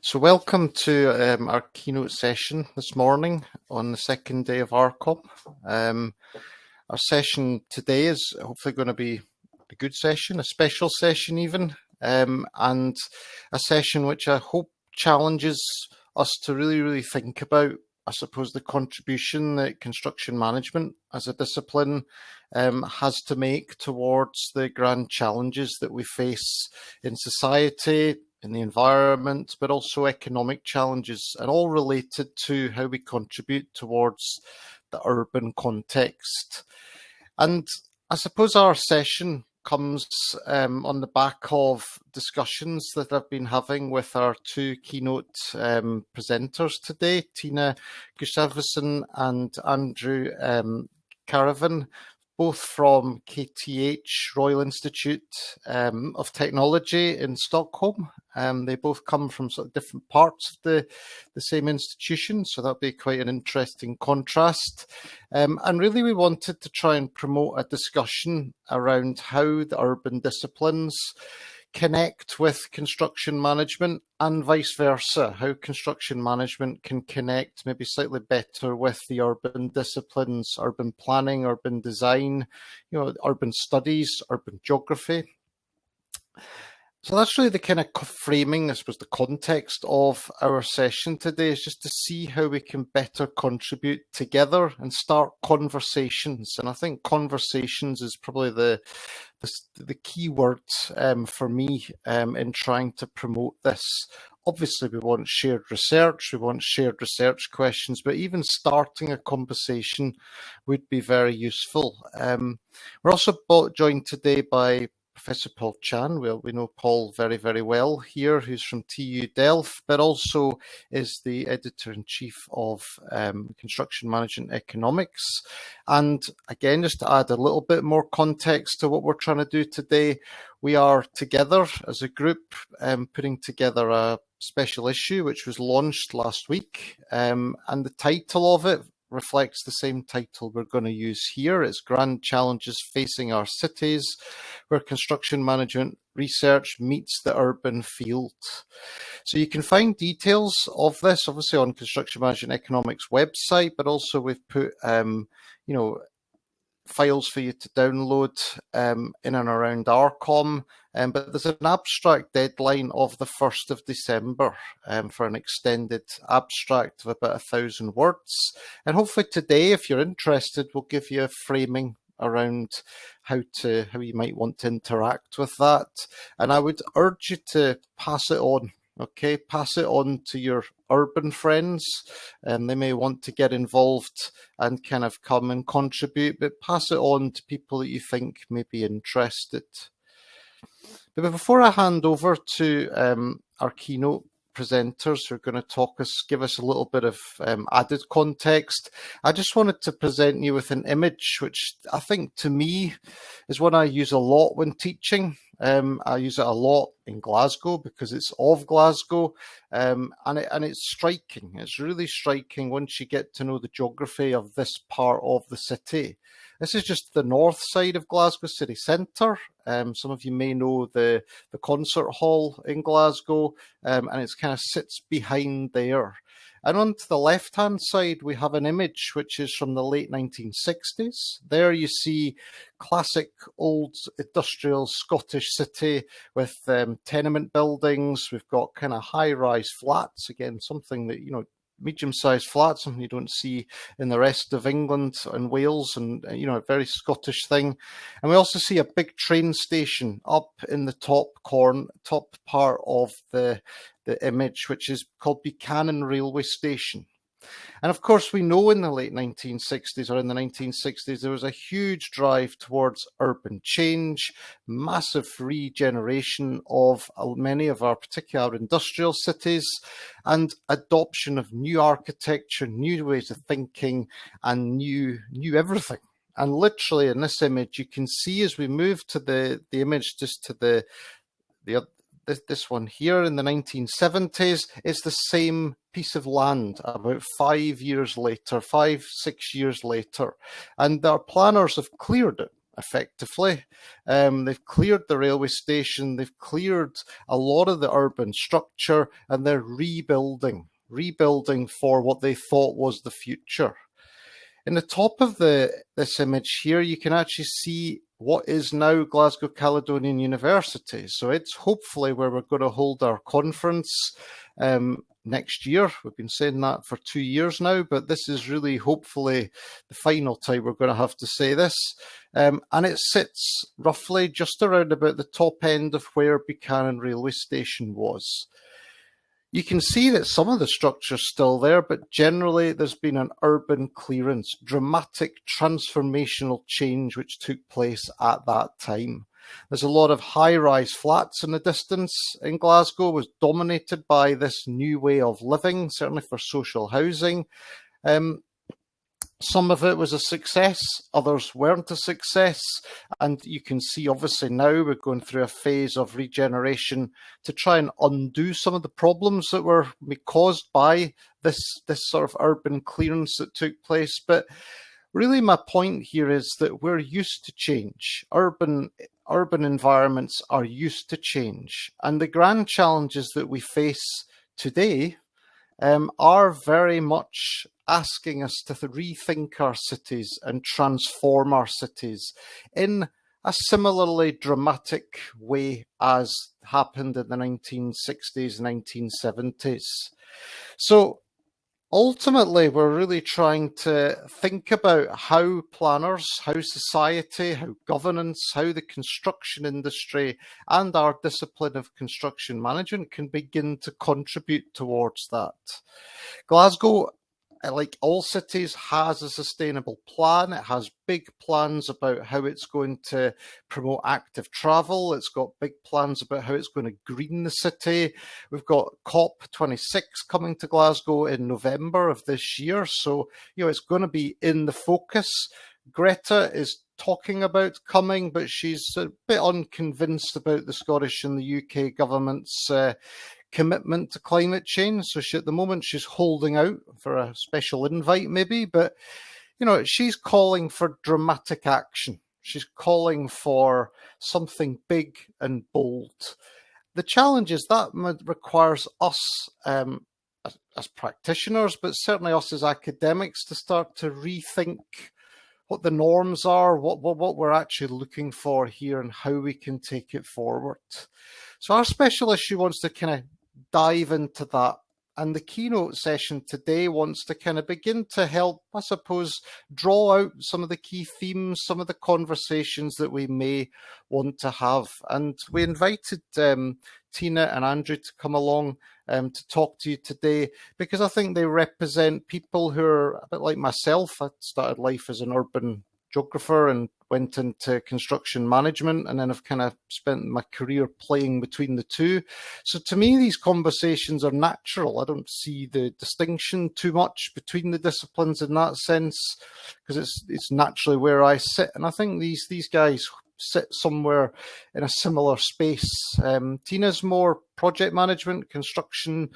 So welcome to our keynote session this morning on the second day of ARCOM. Our session today is hopefully going to be a good session, a special session even, and a session which I hope challenges us to really think about, I suppose, the contribution that construction management as a discipline has to make towards the grand challenges that we face in society, in the environment, but also economic challenges, and all related to how we contribute towards the urban context. And I suppose our session comes on the back of discussions that I've been having with our two keynote presenters today, Tina Gustavsson and Andrew Karvonen, both from KTH, Royal Institute of Technology in Stockholm. They both come from sort of different parts of the same institution, so that'll be quite an interesting contrast. And really we wanted to try and promote a discussion around how the urban disciplines connect with construction management and vice versa, how construction management can connect maybe slightly better with the urban disciplines, urban planning, urban design, urban studies, urban geography. So that's really the kind of framing, I suppose, the context of our session today, is just to see how we can better contribute together and start conversations. And I think conversations is probably the key word for me in trying to promote this. Obviously, we want shared research, questions, but even starting a conversation would be very useful. We're also joined today by Professor Paul Chan. We know Paul very well here, who's from TU Delft, but also is the editor-in-chief of Construction Management Economics. And again, just to add a little bit more context to what we're trying to do today, we are together as a group putting together a special issue which was launched last week, and the title of it reflects the same title we're going to use here. It's Grand Challenges Facing Our Cities, where construction management research meets the urban field. So you can find details of this obviously on Construction Management Economics website, but also we've put files for you to download in and around ARCOM. But there's an abstract deadline of the 1st of December for an extended abstract of about 1,000 words. And hopefully today, if you're interested, we'll give you a framing around how you might want to interact with that. And I would urge you to pass it on. Okay, pass it on to your urban friends, and they may want to get involved and kind of come and contribute, but pass it on to people that you think may be interested. But before I hand over to our keynote presenters who are going to give us a little bit of added context, I just wanted to present you with an image which I think to me is one I use a lot when teaching. I use it a lot in Glasgow because it's of Glasgow, and it's striking. It's really striking once you get to know the geography of this part of the city. This is just the north side of Glasgow city centre. Some of you may know the concert hall in Glasgow, and it kind of sits behind there. And on to the left-hand side, we have an image which is from the late 1960s. There you see classic old industrial Scottish city with tenement buildings. We've got kind of high-rise flats, again, something that, medium-sized flats, something you don't see in the rest of England and Wales, and a very Scottish thing. And we also see a big train station up in the top part of the image, which is called Buchanan Railway Station. And of course, we know in the late 1960s or in the 1960s, there was a huge drive towards urban change, massive regeneration of many of our particular industrial cities, and adoption of new architecture, new ways of thinking, and new everything. And literally in this image, you can see as we move to the image just to this one here in the 1970s, is the same piece of land about 5 6 years later. And our planners have cleared it. effectively. They've cleared the railway station, they've cleared a lot of the urban structure, and they're rebuilding for what they thought was the future. In the top of this image here, you can actually see what is now Glasgow Caledonian University. So it's hopefully where we're going to hold our conference next year. We've been saying that for 2 years now, but this is really hopefully the final time we're going to have to say this. And it sits roughly just around about the top end of where Buchanan railway station was. You can see that some of the structure's still there, but generally there's been an urban clearance, dramatic transformational change which took place at that time. There's a lot of high-rise flats in the distance in Glasgow, was dominated by this new way of living, certainly for social housing. Some of it was a success, others weren't a success, and you can see obviously now we're going through a phase of regeneration to try and undo some of the problems that were caused by this sort of urban clearance that took place. But really my point here is that we're used to change. Urban environments are used to change, and the grand challenges that we face today are very much asking us to rethink our cities and transform our cities in a similarly dramatic way as happened in the 1960s, 1970s. So ultimately, we're really trying to think about how planners, how society, how governance, how the construction industry and our discipline of construction management can begin to contribute towards that. Glasgow, like all cities, has a sustainable plan. It has big plans about how it's going to promote active travel. It's got big plans about how it's going to green the city. We've got COP26 coming to Glasgow in November of this year. So, it's going to be in the focus. Greta is talking about coming, but she's a bit unconvinced about the Scottish and the UK government's commitment to climate change. So at the moment she's holding out for a special invite maybe, but she's calling for dramatic action. She's calling for something big and bold. The challenge is that requires us as practitioners, but certainly us as academics, to start to rethink what the norms are, what we're actually looking for here, and how we can take it forward. So our special issue wants to kind of dive into that, and the keynote session today wants to kind of begin to help, I suppose, draw out some of the key themes, some of the conversations that we may want to have. And we invited Tina and Andrew to come along to talk to you today, because I think they represent people who are a bit like myself. I started life as an urban geographer and went into construction management, and then I've kind of spent my career playing between the two. So to me, these conversations are natural. I don't see the distinction too much between the disciplines in that sense, because it's naturally where I sit. And I think these guys sit somewhere in a similar space. Tina's more project management, construction,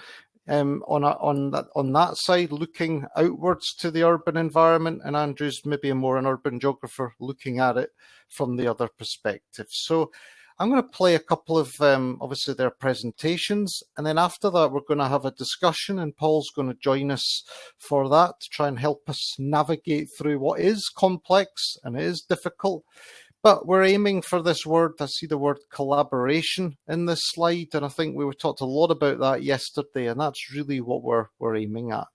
on that side, looking outwards to the urban environment, and Andrew's maybe more an urban geographer looking at it from the other perspective. So I'm going to play a couple of obviously their presentations, and then after that we're going to have a discussion, and Paul's going to join us for that to try and help us navigate through what is complex and it is difficult. But we're aiming for this word. I see the word collaboration in this slide, and I think we talked a lot about that yesterday, and that's really what we're aiming at.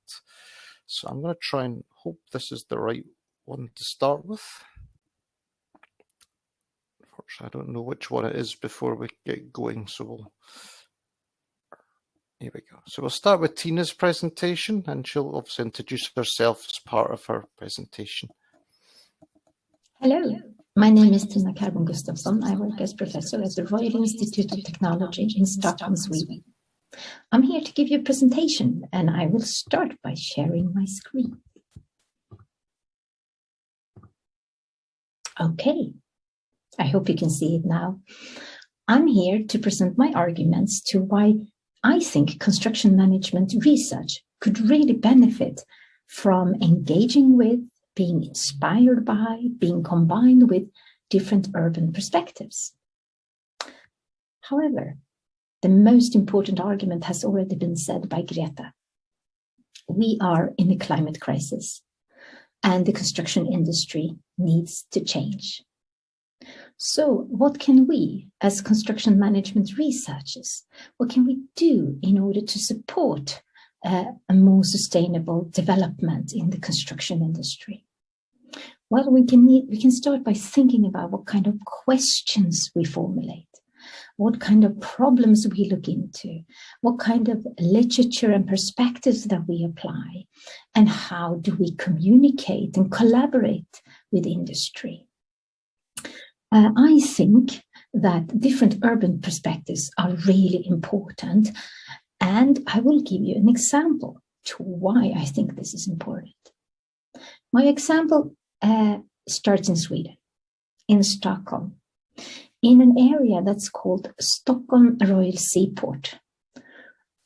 So I'm going to try and hope this is the right one to start with. Unfortunately, I don't know which one it is before we get going, so here we go. So we'll start with Tina's presentation, and she'll obviously introduce herself as part of her presentation. Hello. My name is Tina Karrbom Gustavsson. I work as professor at the Royal Institute of Technology in Stockholm, Sweden. I'm here to give you a presentation, and I will start by sharing my screen. Okay, I hope you can see it now. I'm here to present my arguments to why I think construction management research could really benefit from engaging with, being inspired by, being combined with different urban perspectives. However, the most important argument has already been said by Greta. We are in a climate crisis, and the construction industry needs to change. So what can we, as construction management researchers, what can we do in order to support a more sustainable development in the construction industry? Well, we can start by thinking about what kind of questions we formulate, what kind of problems we look into, what kind of literature and perspectives that we apply, and how do we communicate and collaborate with industry. I think that different urban perspectives are really important, and I will give you an example to why I think this is important. My example starts in Sweden, in Stockholm, in an area that's called Stockholm Royal Seaport.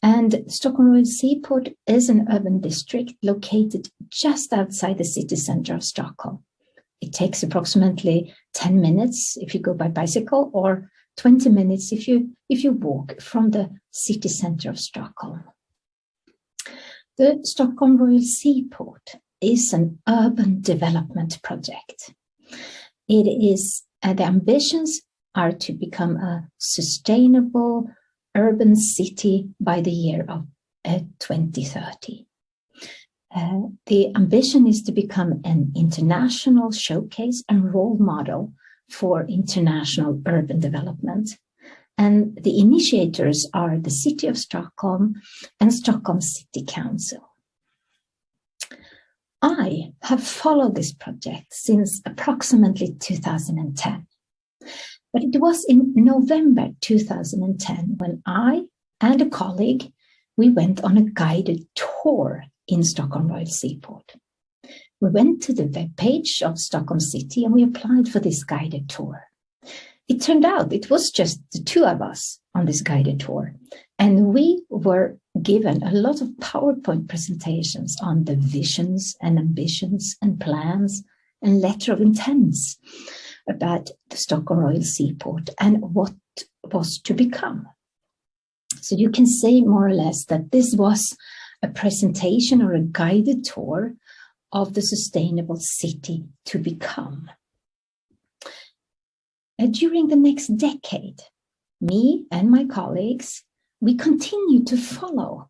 And Stockholm Royal Seaport is an urban district located just outside the city center of Stockholm. It takes approximately 10 minutes if you go by bicycle, or 20 minutes if you walk from the city center of Stockholm. The Stockholm Royal Seaport is an urban development project. It is the ambitions are to become a sustainable urban city by the year of 2030. The ambition is to become an international showcase and role model for international urban development. And the initiators are the City of Stockholm and Stockholm City Council. I have followed this project since approximately 2010. But it was in November 2010 when I and a colleague, we went on a guided tour in Stockholm Royal Seaport. We went to the webpage of Stockholm City and we applied for this guided tour. It turned out it was just the two of us on this guided tour, and we were given a lot of PowerPoint presentations on the visions and ambitions and plans and letter of intents about the Stockholm Royal Seaport and what was to become. So you can say more or less that this was a presentation or a guided tour of the sustainable city to become. During the next decade, me and my colleagues, we continued to follow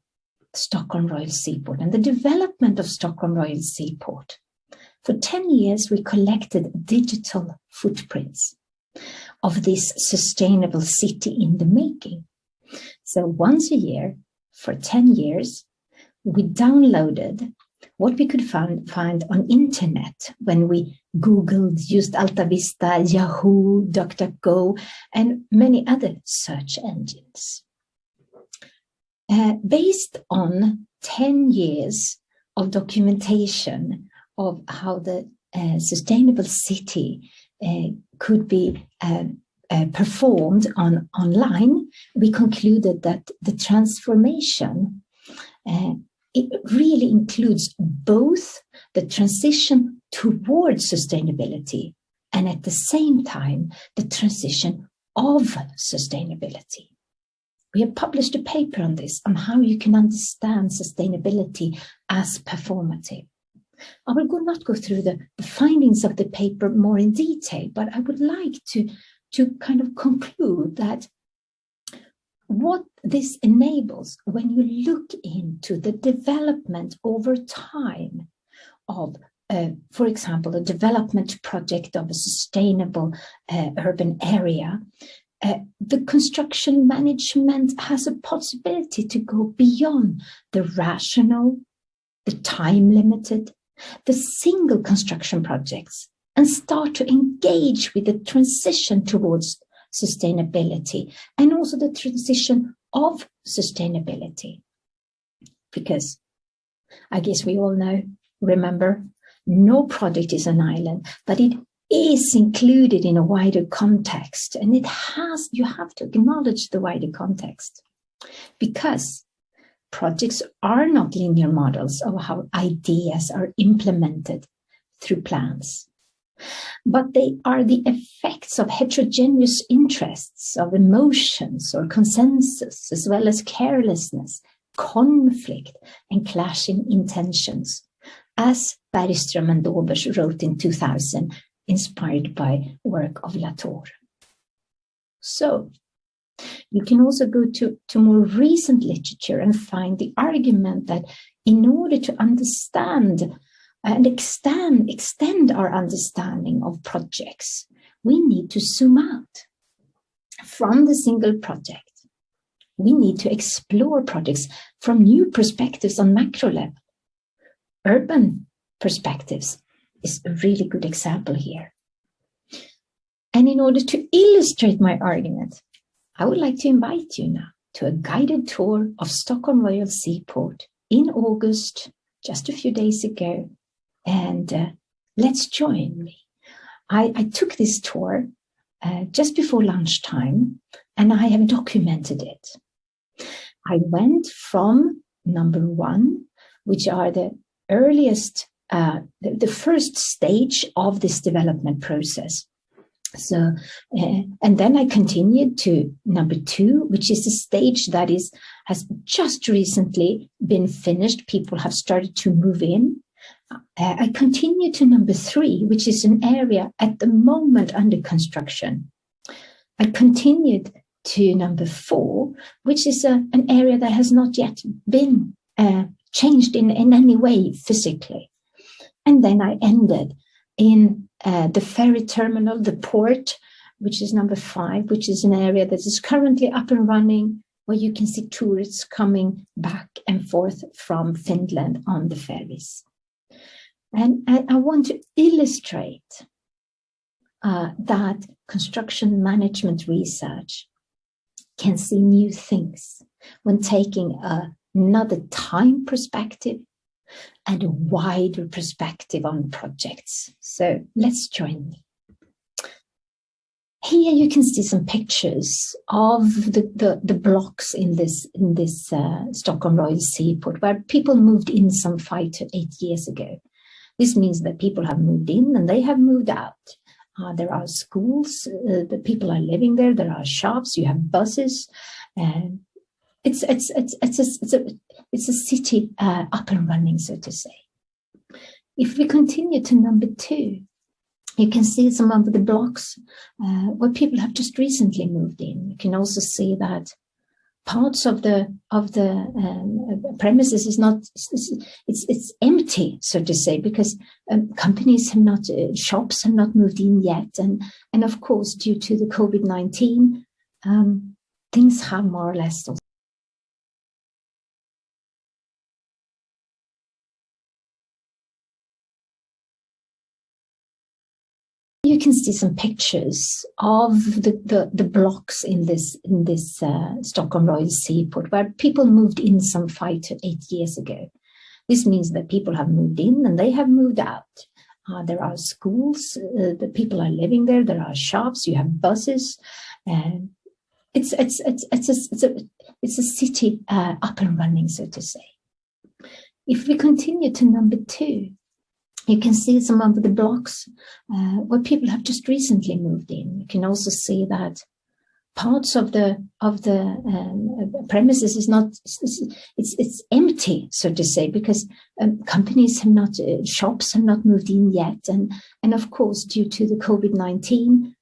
Stockholm Royal Seaport and the development of Stockholm Royal Seaport. For 10 years, we collected digital footprints of this sustainable city in the making. So once a year, for 10 years, we downloaded what we could find on internet when we Googled, used Alta Vista, Yahoo, DuckDuckGo, and many other search engines. Based on 10 years of documentation of how the sustainable city could be performed online, we concluded that the transformation it really includes both the transition towards sustainability and at the same time the transition of sustainability. We have published a paper on this, on how you can understand sustainability as performative. I will not go through the findings of the paper more in detail, but I would like to kind of conclude that what this enables, when you look into the development over time of, for example, a development project of a sustainable urban area, the construction management has a possibility to go beyond the rational, the time-limited, the single construction projects, and start to engage with the transition towards sustainability and also the transition of sustainability. Because I guess we all remember, no project is an island, but it is included in a wider context, and you have to acknowledge the wider context, because projects are not linear models of how ideas are implemented through plans. but they are the effects of heterogeneous interests, of emotions or consensus, as well as carelessness, conflict, and clashing intentions, as Bergström and Dobers wrote in 2000, inspired by work of Latour. So, you can also go to more recent literature and find the argument that in order to understand and extend our understanding of projects, we need to zoom out from the single project. We need to explore projects from new perspectives on macro level. Urban perspectives is a really good example here. And in order to illustrate my argument, I would like to invite you now to a guided tour of Stockholm Royal Seaport in August, just a few days ago, and let's join me. I took this tour just before lunchtime, and I have documented it. I went from number 1, which are the earliest, the first stage of this development process. So, and then I continued to number 2, which is a stage that has just recently been finished. People have started to move in. I continued to number 3, which is an area at the moment under construction. I continued to number 4, which is an area that has not yet been changed in any way physically. And then I ended in the ferry terminal, the port, which is number 5, which is an area that is currently up and running, where you can see tourists coming back and forth from Finland on the ferries. And I want to illustrate that construction management research can see new things when taking another time perspective and a wider perspective on projects. So let's join me. Here you can see some pictures of the blocks in this Stockholm Royal Seaport, where people moved in some 5 to 8 years ago. This means that people have moved in and they have moved out. There are schools, the people are living there. There are shops. You have buses. It's a city up and running, so to say. If we continue to number 2, you can see some of the blocks where people have just recently moved in. You can also see that parts of the premises is not, it's empty, so to say, because companies have not, shops have not moved in yet. And of course, due to the COVID-19, things have more or less also. You can see some pictures of the blocks in this Stockholm Royal Seaport, where people moved in some 5 to 8 years ago. This means that people have moved in and they have moved out. There are schools, the people are living there. There are shops. You have buses. It's a city up and running, so to say. If we continue to number 2. You can see some of the blocks where people have just recently moved in. You can also see that parts of the premises is not, it's empty, so to say, because companies have not, shops have not moved in yet. And of course, due to the COVID-19,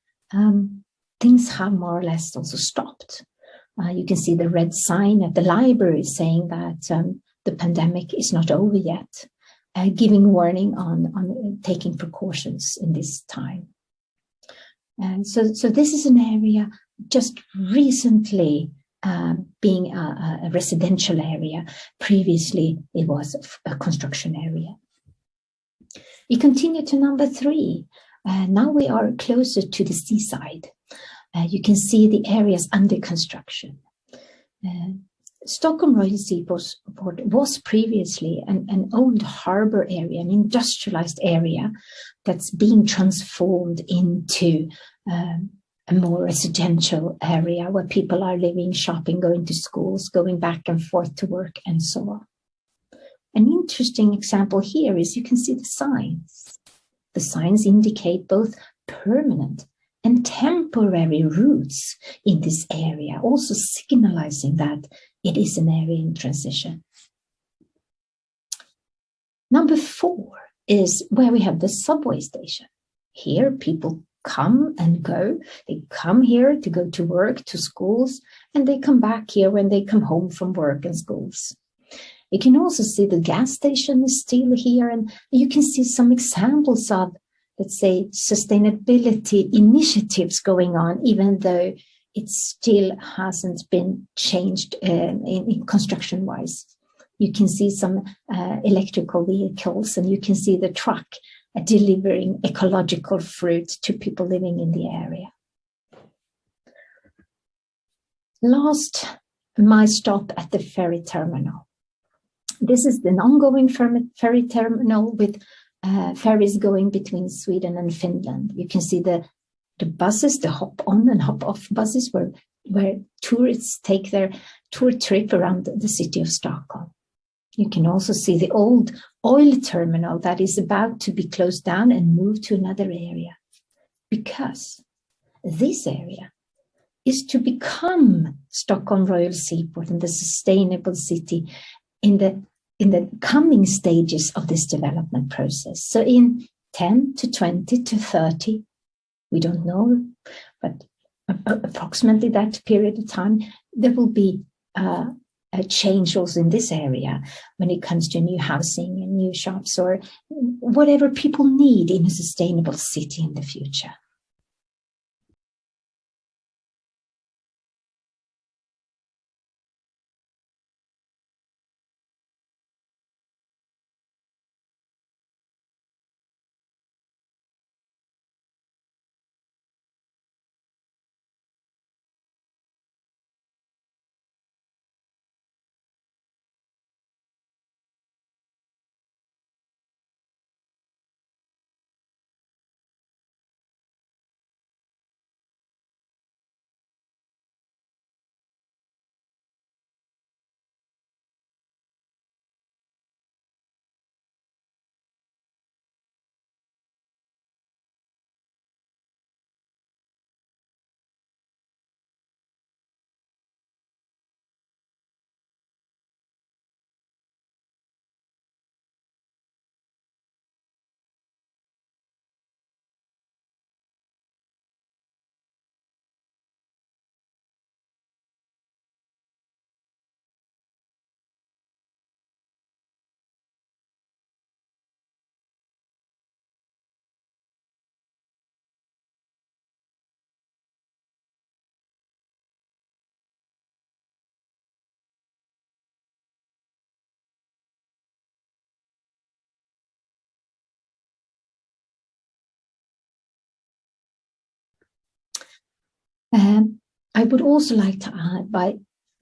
things have more or less also stopped. You can see the red sign at the library saying that the pandemic is not over yet. Giving warning on taking precautions in this time. And so this is an area just recently being a residential area. Previously, it was a construction area. We continue to number 3. Now we are closer to the seaside. You can see the areas under construction. Stockholm Royal Seaport was previously an old harbour area, an industrialized area that's being transformed into a more residential area where people are living, shopping, going to schools, going back and forth to work, and so on. An interesting example here is you can see the signs. The signs indicate both permanent and temporary routes in this area, also signalizing that it is an area in transition. Number 4 is where we have the subway station. Here people come and go. They come here to go to work, to schools, and they come back here when they come home from work and schools. You can also see the gas station is still here, and you can see some examples of, let's say, sustainability initiatives going on, even though it still hasn't been changed in construction-wise. You can see some electrical vehicles, and you can see the truck delivering ecological fruit to people living in the area. Last, my stop at the ferry terminal. This is an ongoing ferry terminal with ferries going between Sweden and Finland. You can see the buses, the hop-on and hop-off buses where tourists take their tour trip around the city of Stockholm. You can also see the old oil terminal that is about to be closed down and moved to another area, because this area is to become Stockholm Royal Seaport and the sustainable city in the coming stages of this development process. So in 10 to 20 to 30, we don't know, but approximately that period of time, there will be a change also in this area when it comes to new housing and new shops or whatever people need in a sustainable city in the future. I would also like to add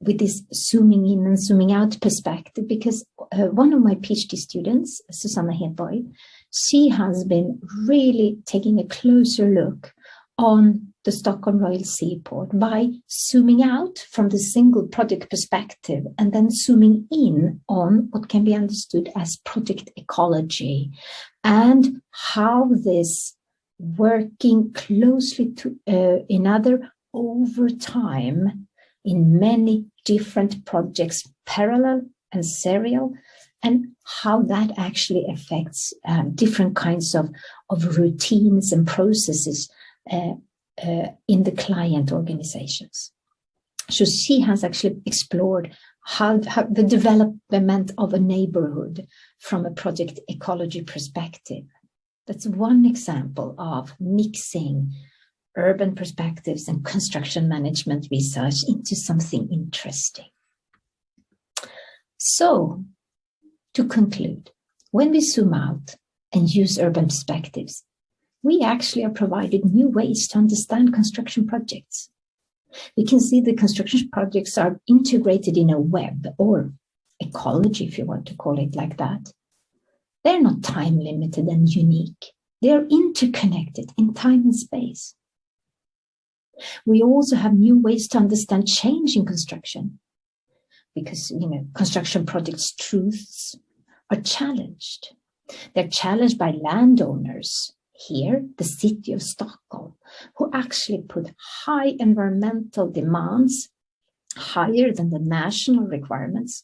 with this zooming in and zooming out perspective, because one of my PhD students, Susanna Hedborg, she has been really taking a closer look on the Stockholm Royal Seaport by zooming out from the single project perspective and then zooming in on what can be understood as project ecology and how this working closely to another over time in many different projects, parallel and serial, and how that actually affects different kinds of routines and processes in the client organizations. So she has actually explored how the development of a neighborhood from a project ecology perspective. That's one example of mixing urban perspectives and construction management research into something interesting. So, to conclude, when we zoom out and use urban perspectives, we actually are provided new ways to understand construction projects. We can see the construction projects are integrated in a web or ecology, if you want to call it like that. They're not time limited and unique. They are interconnected in time and space. We also have new ways to understand change in construction because, construction projects' truths are challenged. They're challenged by landowners Here, the city of Stockholm, who actually put high environmental demands higher than the national requirements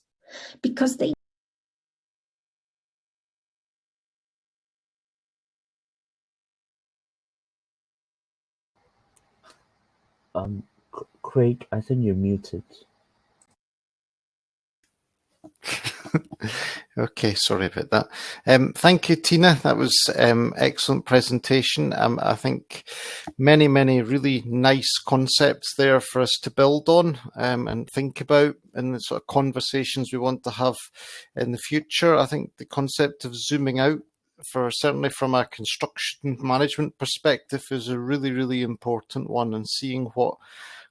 because they Craig, I think you're muted. Okay, sorry about that. Thank you, Tina. That was excellent presentation. I think many really nice concepts there for us to build on and think about in the sort of conversations we want to have in the future. I think the concept of zooming out, for certainly from a construction management perspective, is a really important one, and seeing what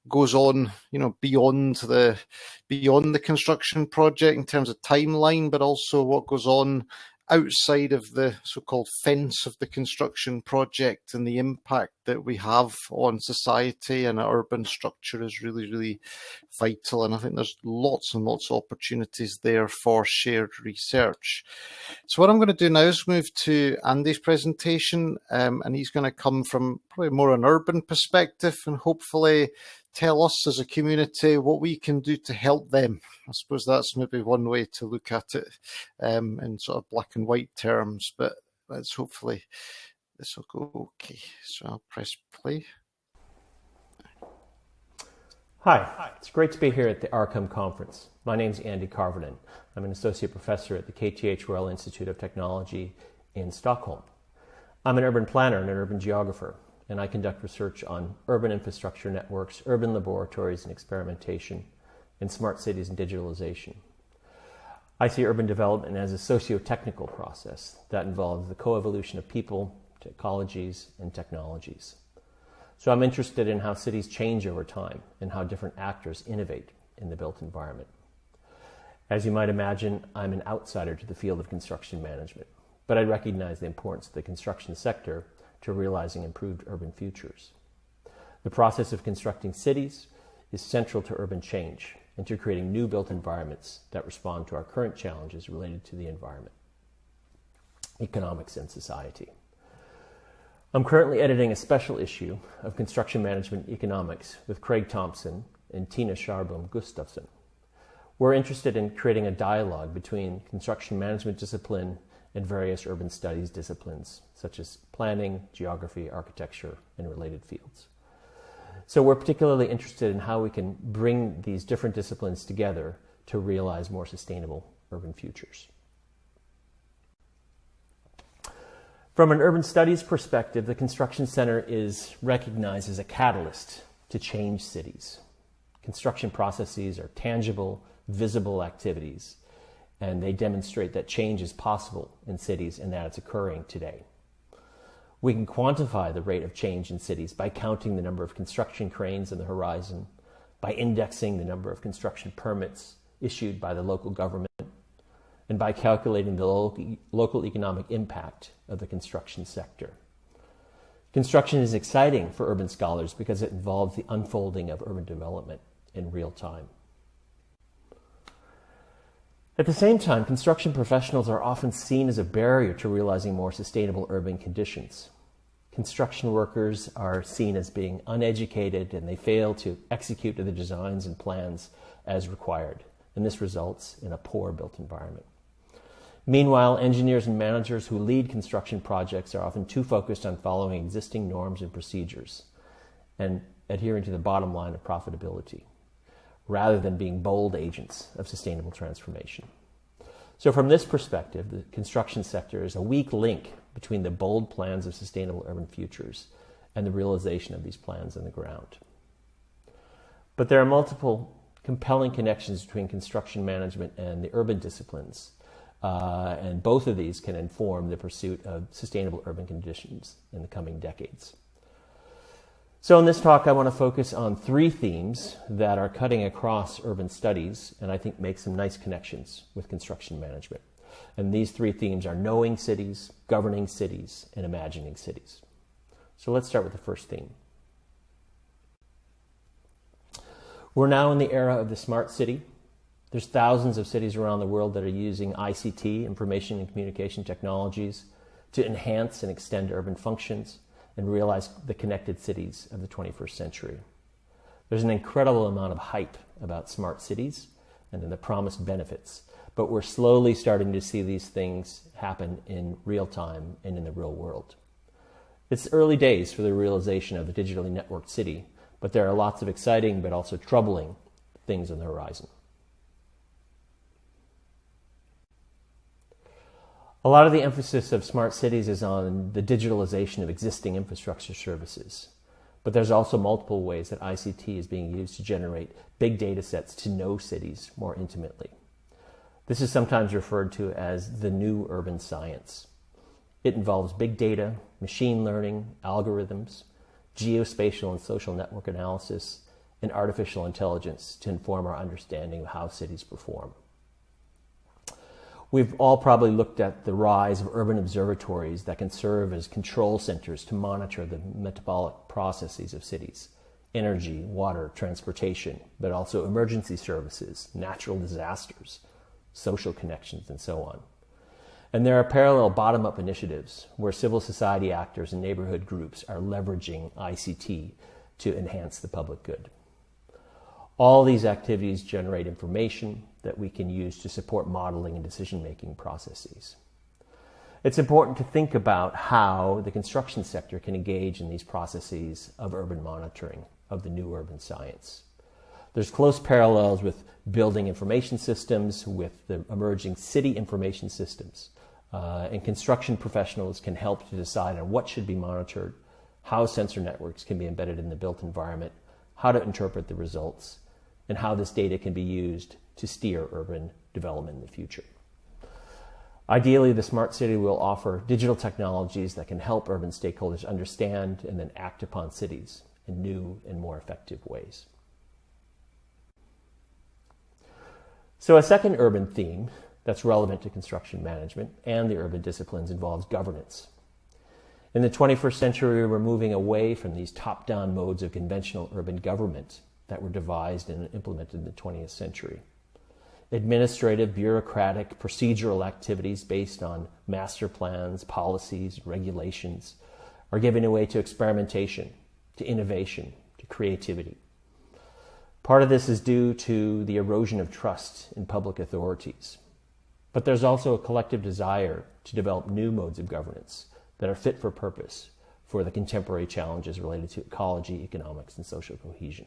goes on, beyond the construction project in terms of timeline, but also what goes on outside of the so-called fence of the construction project, and the impact that we have on society and our urban structure is really vital. And I think there's lots and lots of opportunities there for shared research. So what I'm going to do now is move to Andy's presentation, and he's going to come from probably more an urban perspective and hopefully tell us as a community what we can do to help them. I suppose that's maybe one way to look at it in sort of black and white terms, but let's hopefully this will go okay. So I'll press play. Hi, it's great to be here at the ARCOM conference. My name is Andy Karvonen. I'm an associate professor at the KTH Royal Institute of Technology in Stockholm. I'm an urban planner and an urban geographer, and I conduct research on urban infrastructure networks, urban laboratories and experimentation, and smart cities and digitalization. I see urban development as a socio-technical process that involves the co-evolution of people, ecologies, and technologies. So I'm interested in how cities change over time and how different actors innovate in the built environment. As you might imagine, I'm an outsider to the field of construction management, but I recognize the importance of the construction sector to realizing improved urban futures. The process of constructing cities is central to urban change and to creating new built environments that respond to our current challenges related to the environment, economics, and society. I'm currently editing a special issue of Construction Management Economics with Craig Thomson and Tina Karrbom Gustavsson. We're interested in creating a dialogue between construction management discipline and various urban studies disciplines, such as planning, geography, architecture, and related fields. So we're particularly interested in how we can bring these different disciplines together to realize more sustainable urban futures. From an urban studies perspective, the Construction Center is recognized as a catalyst to change cities. Construction processes are tangible, visible activities, and they demonstrate that change is possible in cities and that it's occurring today. We can quantify the rate of change in cities by counting the number of construction cranes on the horizon, by indexing the number of construction permits issued by the local government, and by calculating the local economic impact of the construction sector. Construction is exciting for urban scholars because it involves the unfolding of urban development in real time. At the same time, construction professionals are often seen as a barrier to realizing more sustainable urban conditions. Construction workers are seen as being uneducated, and they fail to execute the designs and plans as required, and this results in a poor built environment. Meanwhile, engineers and managers who lead construction projects are often too focused on following existing norms and procedures and adhering to the bottom line of profitability, rather than being bold agents of sustainable transformation. So from this perspective, the construction sector is a weak link between the bold plans of sustainable urban futures and the realization of these plans on the ground. But there are multiple compelling connections between construction management and the urban disciplines, and both of these can inform the pursuit of sustainable urban conditions in the coming decades. So in this talk, I want to focus on three themes that are cutting across urban studies and I think make some nice connections with construction management. And these three themes are knowing cities, governing cities, and imagining cities. So let's start with the first theme. We're now in the era of the smart city. There's thousands of cities around the world that are using ICT, information and communication technologies, to enhance and extend urban functions and realize the connected cities of the 21st century. There's an incredible amount of hype about smart cities and the promised benefits, but we're slowly starting to see these things happen in real time and in the real world. It's early days for the realization of a digitally networked city, but there are lots of exciting but also troubling things on the horizon. A lot of the emphasis of smart cities is on the digitalization of existing infrastructure services, but there's also multiple ways that ICT is being used to generate big data sets to know cities more intimately. This is sometimes referred to as the new urban science. It involves big data, machine learning, algorithms, geospatial and social network analysis, and artificial intelligence to inform our understanding of how cities perform. We've all probably looked at the rise of urban observatories that can serve as control centers to monitor the metabolic processes of cities, energy, water, transportation, but also emergency services, natural disasters, social connections, and so on. And there are parallel bottom-up initiatives where civil society actors and neighborhood groups are leveraging ICT to enhance the public good. All these activities generate information that we can use to support modeling and decision-making processes. It's important to think about how the construction sector can engage in these processes of urban monitoring, of the new urban science. There's close parallels with building information systems, with the emerging city information systems, and construction professionals can help to decide on what should be monitored, how sensor networks can be embedded in the built environment, how to interpret the results, and how this data can be used to steer urban development in the future. Ideally, the smart city will offer digital technologies that can help urban stakeholders understand and then act upon cities in new and more effective ways. So a second urban theme that's relevant to construction management and the urban disciplines involves governance. In the 21st century, we're moving away from these top-down modes of conventional urban government that were devised and implemented in the 20th century. Administrative, bureaucratic, procedural activities based on master plans, policies, regulations are giving way to experimentation, to innovation, to creativity. Part of this is due to the erosion of trust in public authorities. But there's also a collective desire to develop new modes of governance that are fit for purpose for the contemporary challenges related to ecology, economics, and social cohesion.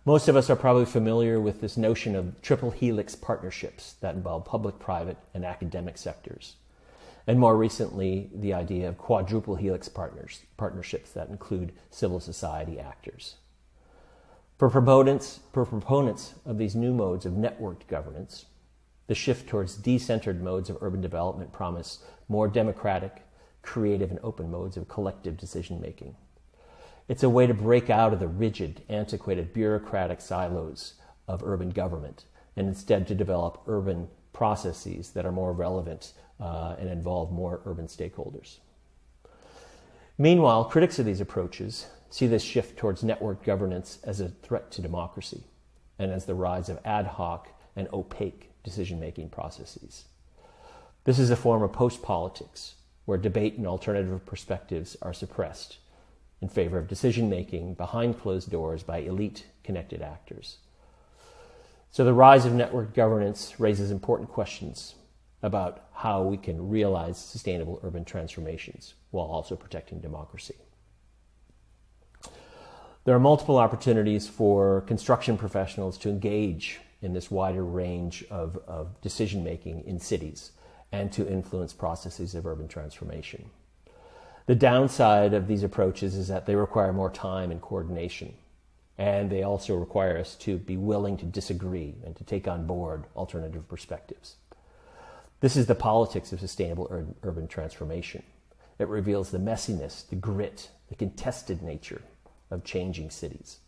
Most of us are probably familiar with this notion of triple helix partnerships that involve public, private, and academic sectors. And more recently, the idea of quadruple helix partnerships that include civil society actors. For proponents of these new modes of networked governance, the shift towards decentered modes of urban development promise more democratic, creative, and open modes of collective decision-making. It's a way to break out of the rigid, antiquated, bureaucratic silos of urban government and instead to develop urban processes that are more relevant and involve more urban stakeholders. Meanwhile, critics of these approaches see this shift towards network governance as a threat to democracy and as the rise of ad hoc and opaque decision-making processes. This is a form of post-politics where debate and alternative perspectives are suppressed in favor of decision-making behind closed doors by elite connected actors. So the rise of network governance raises important questions about how we can realize sustainable urban transformations while also protecting democracy. There are multiple opportunities for construction professionals to engage in this wider range of decision-making in cities and to influence processes of urban transformation. The downside of these approaches is that they require more time and coordination, and they also require us to be willing to disagree and to take on board alternative perspectives. This is the politics of sustainable urban transformation. It reveals the messiness, the grit, the contested nature of changing cities.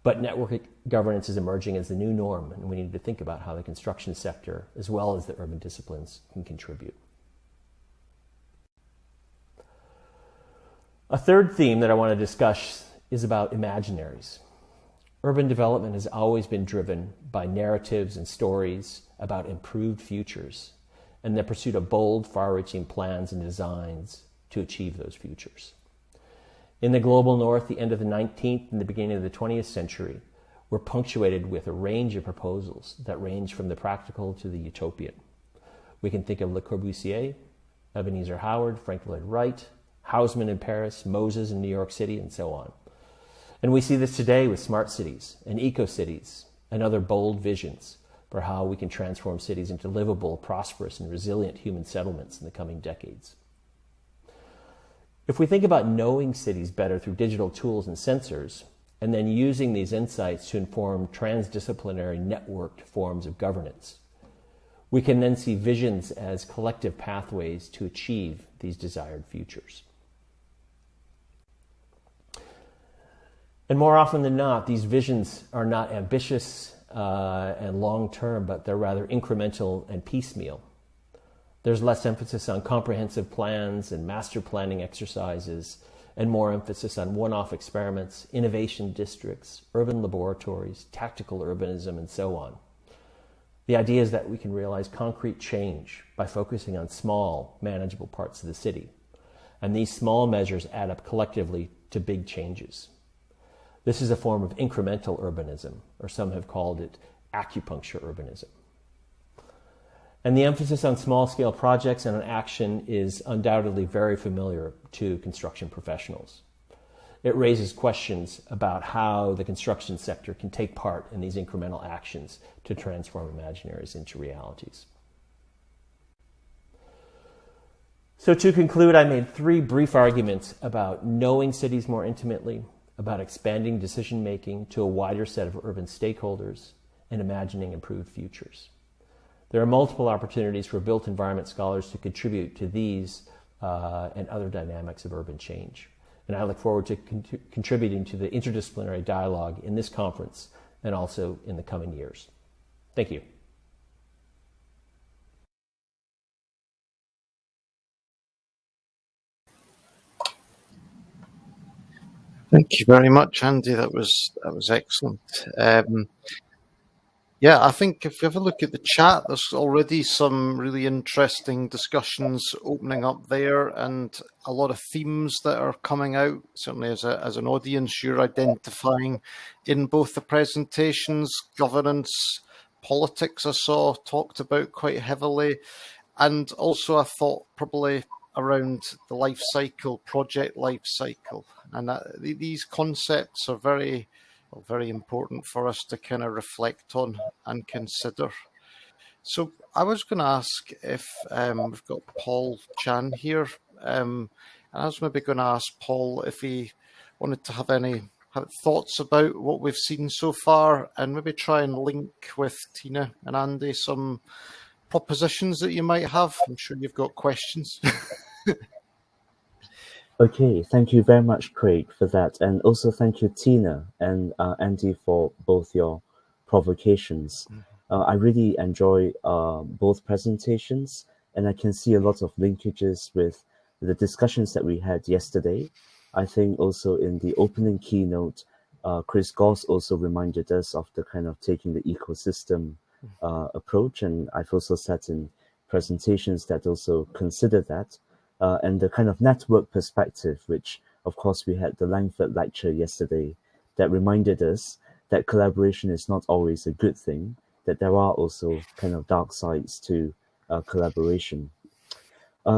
But network governance is emerging as the new norm, and we need to think about how the construction sector, as well as the urban disciplines, can contribute. A third theme that I want to discuss is about Imaginaries. Urban development has always been driven by narratives and stories about improved futures and the pursuit of bold, far-reaching plans and designs to achieve those futures. In the global north, the end of the 19th and the beginning of the 20th century were punctuated with a range of proposals that range from the practical to the utopian. We can think of Le Corbusier, Ebenezer Howard, Frank Lloyd Wright, Haussmann in Paris, Moses in New York City, and so on. And we see this today with smart cities and eco-cities and other bold visions for how we can transform cities into livable, prosperous, and resilient human settlements in the coming decades. If we think about knowing cities better through digital tools and sensors, and then using these insights to inform transdisciplinary networked forms of governance, we can then see visions as collective pathways to achieve these desired futures. And more often than not, these visions are not ambitious and long-term, but they're rather incremental and piecemeal. There's less emphasis on comprehensive plans and master planning exercises, and more emphasis on one-off experiments, innovation districts, urban laboratories, tactical urbanism, and so on. The idea is that we can realize concrete change by focusing on small, manageable parts of the city. And these small measures add up collectively to big changes. This is a form of incremental urbanism, or some have called it acupuncture urbanism. And the emphasis on small-scale projects and on action is undoubtedly very familiar to construction professionals. It raises questions about how the construction sector can take part in these incremental actions to transform imaginaries into realities. So to conclude, I made 3 brief arguments about knowing cities more intimately, about expanding decision-making to a wider set of urban stakeholders, and imagining improved futures. There are multiple opportunities for built environment scholars to contribute to these and other dynamics of urban change. And I look forward to contributing to the interdisciplinary dialogue in this conference and also in the coming years. Thank you. Thank you very much, Andy. That was excellent. Yeah, I think if you have a look at the chat, there's already some really interesting discussions opening up there, and a lot of themes that are coming out. Certainly, as an audience, you're identifying in both the presentations. Governance, politics, I saw talked about quite heavily, and also I thought probably around the life cycle, project life cycle, and these concepts are very important for us to kind of reflect on and consider. So I was going to ask if we've got Paul Chan here, and I was maybe going to ask Paul if he wanted to have any thoughts about what we've seen so far, and maybe try and link with Tina and Andy some propositions that you might have. I'm sure you've got questions. Okay, thank you very much, Craig, for that. And also thank you, Tina and Andy, for both your provocations. I really enjoy both presentations, and I can see a lot of linkages with the discussions that we had yesterday. I think also in the opening keynote, Chris Goss also reminded us of the kind of taking the ecosystem approach, and I've also sat in presentations that also consider that. And the kind of network perspective, which of course we had the Langford lecture yesterday, that reminded us that collaboration is not always a good thing, that there are also kind of dark sides to collaboration.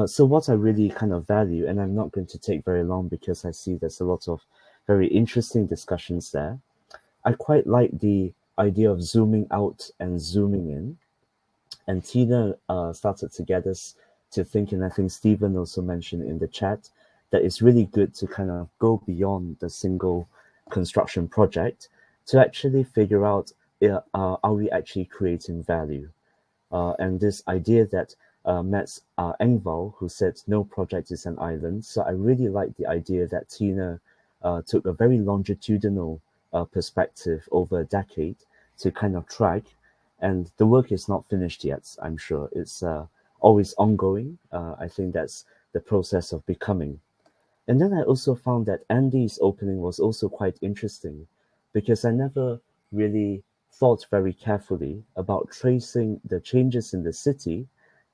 So what I really kind of value, and I'm not going to take very long because I see there's a lot of very interesting discussions there. I quite like the idea of zooming out and zooming in. And Tina started to get us to think, and I think Stephen also mentioned in the chat, that it's really good to kind of go beyond the single construction project to actually figure out, are we actually creating value? And this idea that Mats Engvall, who said no project is an island. So I really like the idea that Tina took a very longitudinal perspective over a decade to kind of track, and the work is not finished yet, I'm sure. It's always ongoing. I think that's the process of becoming. And then I also found that Andy's opening was also quite interesting, because I never really thought very carefully about tracing the changes in the city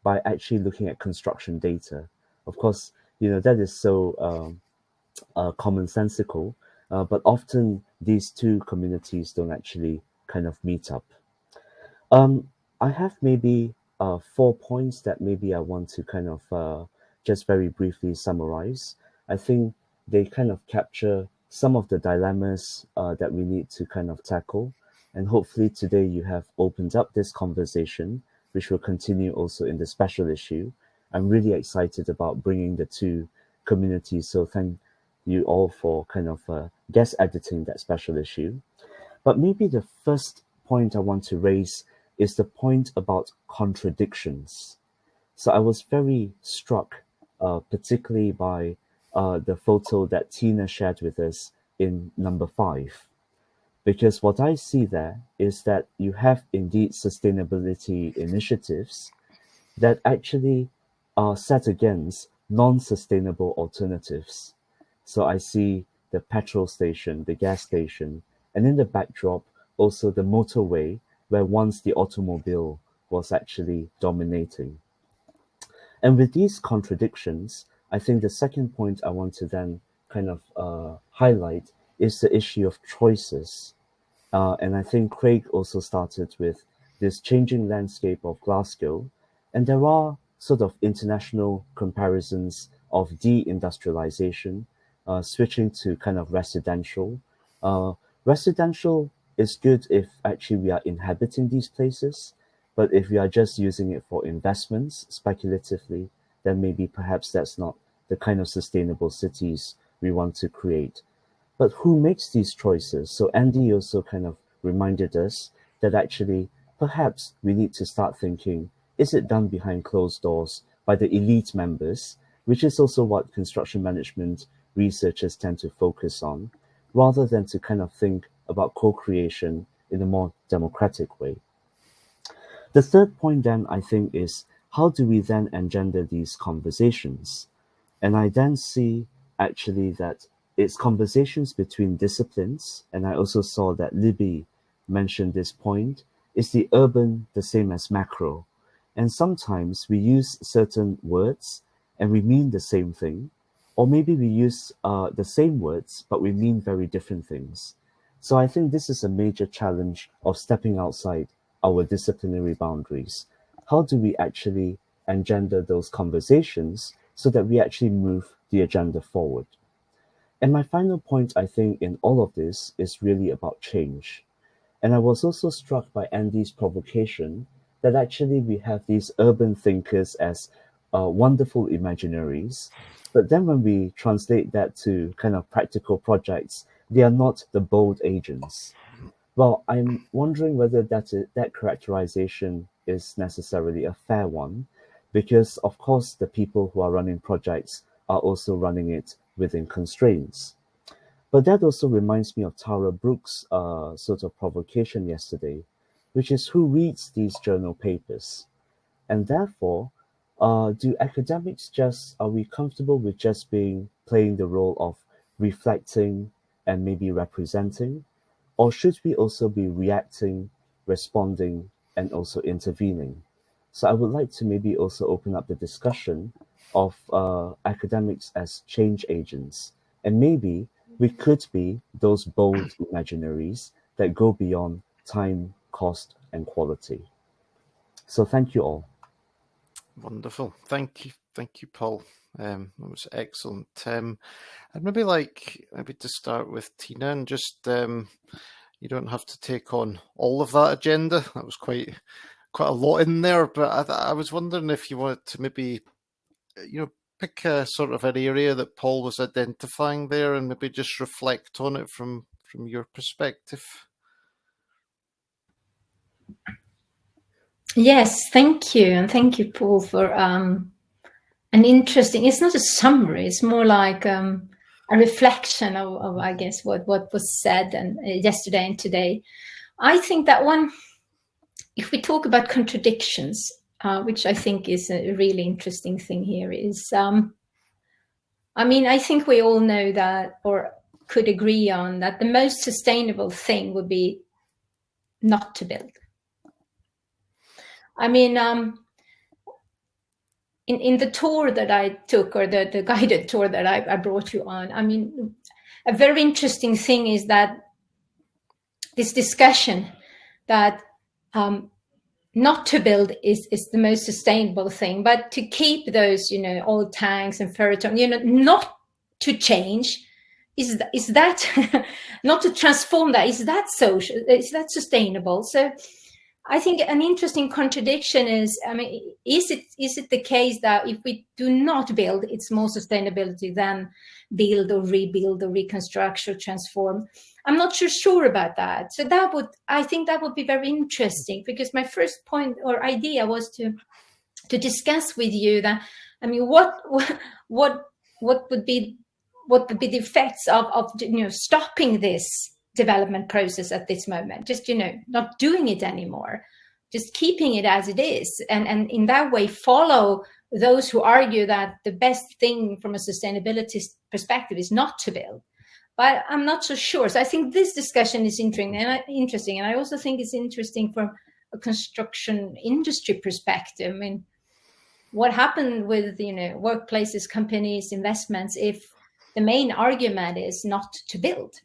by actually looking at construction data. Of course, that is so commonsensical, but often these two communities don't actually kind of meet up. I have maybe 4 points that maybe I want to kind of just very briefly summarize. I think they kind of capture some of the dilemmas that we need to kind of tackle. And hopefully today you have opened up this conversation, which will continue also in the special issue. I'm really excited about bringing the two communities. So thank you all for kind of guest editing that special issue. But maybe the first point I want to raise is the point about contradictions. So I was very struck, particularly by the photo that Tina shared with us in number 5. Because what I see there is that you have indeed sustainability initiatives that actually are set against non-sustainable alternatives. So I see the petrol station, the gas station, and in the backdrop, also the motorway, where once the automobile was actually dominating. And with these contradictions, I think the second point I want to then kind of highlight is the issue of choices. And I think Craig also started with this changing landscape of Glasgow. And there are sort of international comparisons of deindustrialization, switching to kind of residential. Residential is good if actually we are inhabiting these places, but if we are just using it for investments speculatively, then maybe perhaps that's not the kind of sustainable cities we want to create. But who makes these choices? So Andy also kind of reminded us that actually perhaps we need to start thinking, is it done behind closed doors by the elite members, which is also what construction management researchers tend to focus on, rather than to kind of think about co-creation in a more democratic way. The third point then, I think, is how do we then engender these conversations? And I then see actually that it's conversations between disciplines, and I also saw that Libby mentioned this point, is the urban the same as macro? And sometimes we use certain words and we mean the same thing, or maybe we use the same words, but we mean very different things. So I think this is a major challenge of stepping outside our disciplinary boundaries. How do we actually engender those conversations so that we actually move the agenda forward? And my final point, I think, in all of this is really about change. And I was also struck by Andy's provocation that actually we have these urban thinkers as wonderful imaginaries, but then when we translate that to kind of practical projects, they are not the bold agents. Well, I'm wondering whether that characterization is necessarily a fair one, because of course the people who are running projects are also running it within constraints. But that also reminds me of Tara Brooks' sort of provocation yesterday, which is who reads these journal papers? And therefore, do academics are we comfortable with just playing the role of reflecting and maybe representing? Or should we also be reacting, responding, and also intervening? So I would like to maybe also open up the discussion of academics as change agents. And maybe we could be those bold imaginaries that go beyond time, cost, and quality. So thank you all. Wonderful. Thank you, Paul. That was excellent. I'd maybe to start with Tina, and just you don't have to take on all of that agenda. That was quite a lot in there, but I was wondering if you wanted to maybe pick a sort of an area that Paul was identifying there, and maybe just reflect on it from your perspective. Yes, thank you. And thank you, Paul, for an interesting, it's not a summary, it's more like a reflection of I guess, what was said and yesterday and today. I think that one, if we talk about contradictions, which I think is a really interesting thing here, is, I think we all know that, or could agree on that the most sustainable thing would be not to build. I mean, in the tour that I took, or the guided tour that I brought you on, I mean, a very interesting thing is that this discussion that not to build is the most sustainable thing, but to keep those, old tanks and Ferroton, not to change, is that not to transform that, is that social, is that sustainable? So I think an interesting contradiction is, I mean, is it the case that if we do not build, it's more sustainability than build or rebuild or reconstruct or transform? I'm not sure about that. So I think that would be very interesting, because my first point or idea was to discuss with you that, I mean, what would be the effects of stopping this development process at this moment, just not doing it anymore, just keeping it as it is, and in that way follow those who argue that the best thing from a sustainability perspective is not to build. But I'm not so sure. So I think this discussion is interesting, and I also think it's interesting from a construction industry perspective. I mean, what happened with workplaces, companies, investments, if the main argument is not to build?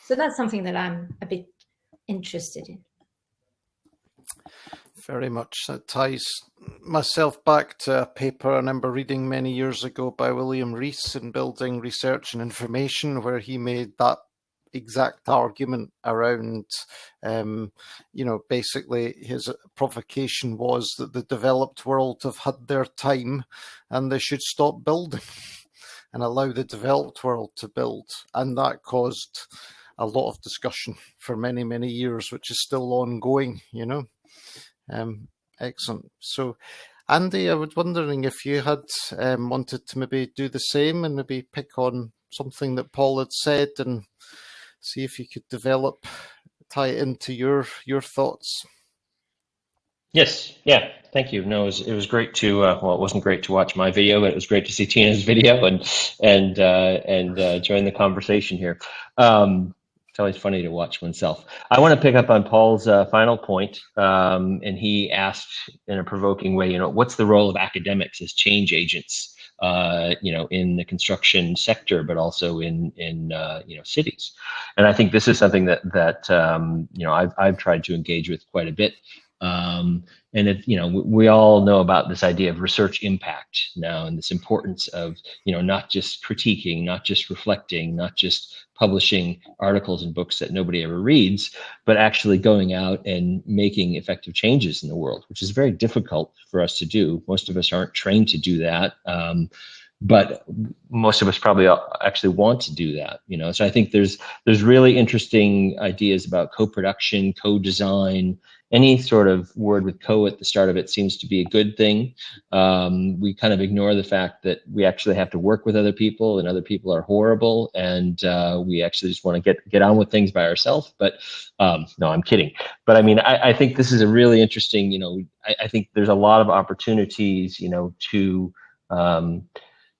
So that's something that I'm a bit interested in. Very much. That ties myself back to a paper I remember reading many years ago by William Rees in Building Research and Information, where he made that exact argument around, basically his provocation was that the developed world have had their time and they should stop building and allow the developed world to build. And that caused a lot of discussion for many, many years, which is still ongoing, Excellent. So, Andy, I was wondering if you had wanted to maybe do the same and maybe pick on something that Paul had said and see if you could tie it into your thoughts. Yes, yeah, thank you. No, it was great to it wasn't great to watch my video, but it was great to see Tina's video and join the conversation here. It's always funny to watch oneself. I want to pick up on Paul's final point, and he asked in a provoking way, what's the role of academics as change agents, in the construction sector, but also in cities. And I think this is something that I've tried to engage with quite a bit. And we all know about this idea of research impact now, and this importance of, not just critiquing, not just reflecting, not just publishing articles and books that nobody ever reads, but actually going out and making effective changes in the world, which is very difficult for us to do. Most of us aren't trained to do that. But most of us probably actually want to do that, So I think there's really interesting ideas about co-production, co-design. Any sort of word with co at the start of it seems to be a good thing. We kind of ignore the fact that we actually have to work with other people, and other people are horrible, and we actually just want to get on with things by ourselves. But no, I'm kidding. But I mean, I think this is a really interesting. I think there's a lot of opportunities,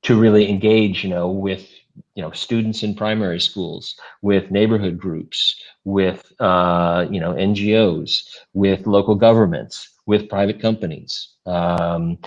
to really engage, with students in primary schools, with neighborhood groups, with NGOs, with local governments, with private companies, and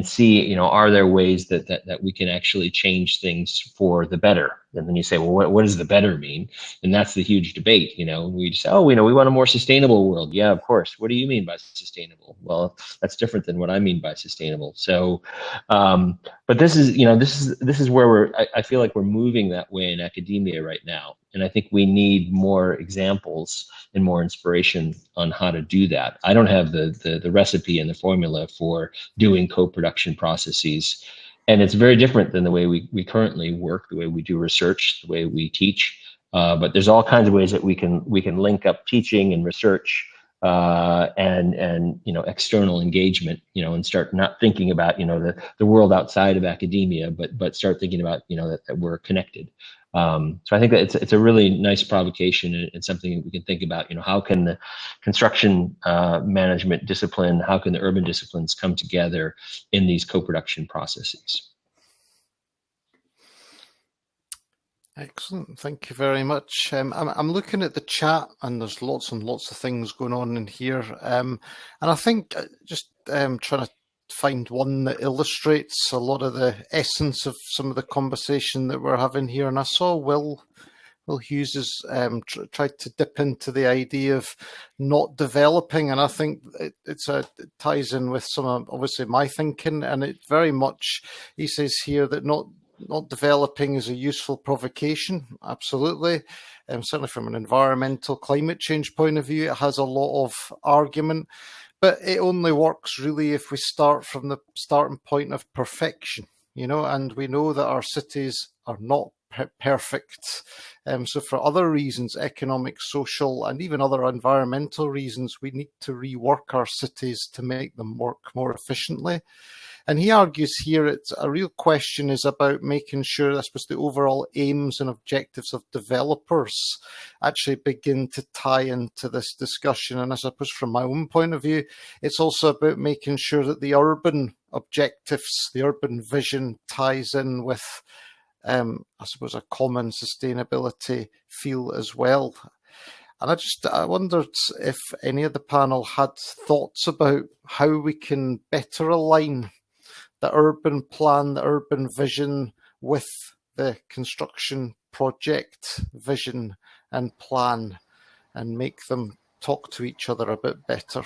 see, are there ways that we can actually change things for the better? And then you say, well, what does the better mean? And that's the huge debate. We just say, we want a more sustainable world. Yeah, of course. What do you mean by sustainable? Well, that's different than what I mean by sustainable. So, but this is where I feel like we're moving that way in academia right now. And I think we need more examples and more inspiration on how to do that. I don't have the recipe and the formula for doing co-production processes. And it's very different than the way we currently work, the way we do research, the way we teach. But there's all kinds of ways that we can link up teaching and research and external engagement, and start not thinking about the world outside of academia, but start thinking about that we're connected. So I think that it's a really nice provocation, and something that we can think about. How can the construction management discipline, how can the urban disciplines come together in these co-production processes? Excellent. Thank you very much. I'm looking at the chat, and there's lots and lots of things going on in here. And I think just trying to find one that illustrates a lot of the essence of some of the conversation that we're having here. And I saw Will Hughes has tried to dip into the idea of not developing, and I think it ties in with some of, obviously, my thinking, and it very much, he says here that not developing is a useful provocation. Absolutely. Certainly from an environmental climate change point of view, it has a lot of argument, but it only works really if we start from the starting point of perfection, and we know that our cities are not perfect. So for other reasons, economic, social, and even other environmental reasons, we need to rework our cities to make them work more efficiently. And he argues here it's a real question is about making sure, I suppose, the overall aims and objectives of developers actually begin to tie into this discussion. And I suppose from my own point of view, it's also about making sure that the urban objectives, the urban vision ties in with, I suppose, a common sustainability feel as well. And I wondered if any of the panel had thoughts about how we can better align the urban plan, the urban vision with the construction project vision and plan, and make them talk to each other a bit better.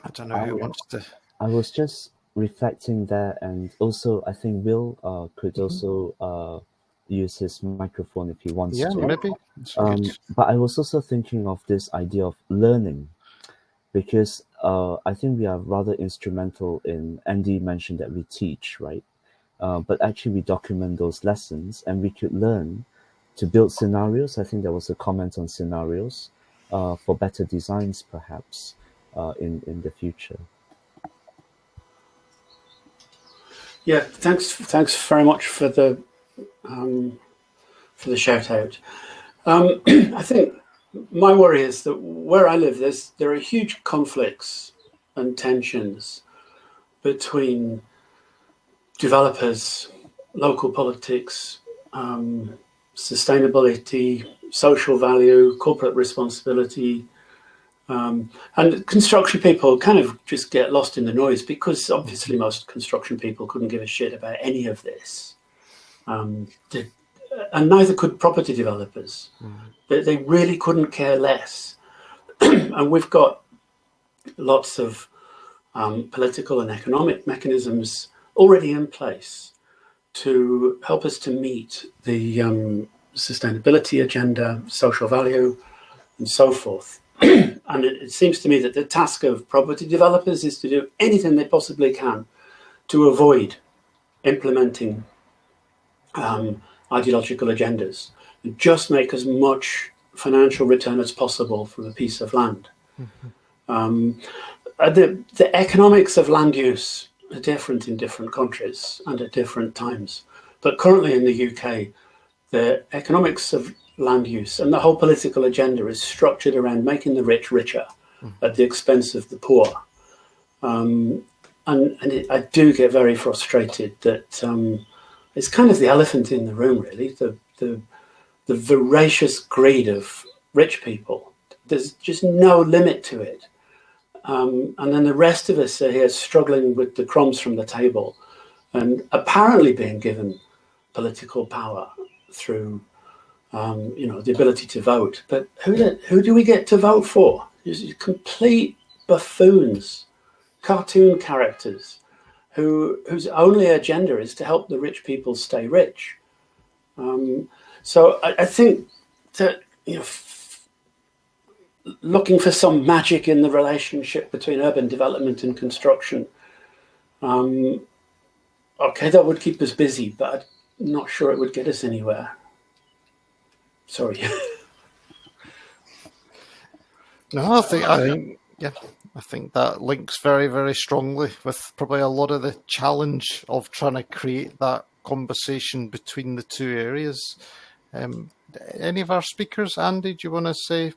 I don't know who wants to. I was just reflecting there, and also I think Will could also use his microphone if he wants to. Yeah, maybe. But I was also thinking of this idea of learning, because I think we are rather instrumental in, Andy mentioned that we teach, right? But actually we document those lessons, and we could learn to build scenarios. I think there was a comment on scenarios for better designs, perhaps, in the future. Yeah, thanks very much for the shout out. I think my worry is that where I live, there are huge conflicts and tensions between developers, local politics, sustainability, social value, corporate responsibility, and construction people kind of just get lost in the noise, because obviously most construction people couldn't give a shit about any of this. And neither could property developers. They really couldn't care less. And we've got lots of political and economic mechanisms already in place to help us to meet the sustainability agenda, social value, and so forth. And it seems to me that the task of property developers is to do anything they possibly can to avoid implementing ideological agendas, and just make as much financial return as possible from a piece of land. The economics of land use are different in different countries and at different times. But currently in the UK, the economics of land use and the whole political agenda is structured around making the rich richer at the expense of the poor. I do get very frustrated that it's kind of the elephant in the room, really, the voracious greed of rich people. There's just no limit to it. And then the rest of us are here struggling with the crumbs from the table and apparently being given political power through, the ability to vote. But who do we get to vote for? These complete buffoons, cartoon characters, whose only agenda is to help the rich people stay rich. So I think that, looking for some magic in the relationship between urban development and construction, okay, that would keep us busy, but I'm not sure it would get us anywhere. Sorry. No, I think that links very, very strongly with probably a lot of the challenge of trying to create that conversation between the two areas. Any of our speakers, Andy, do you want to say?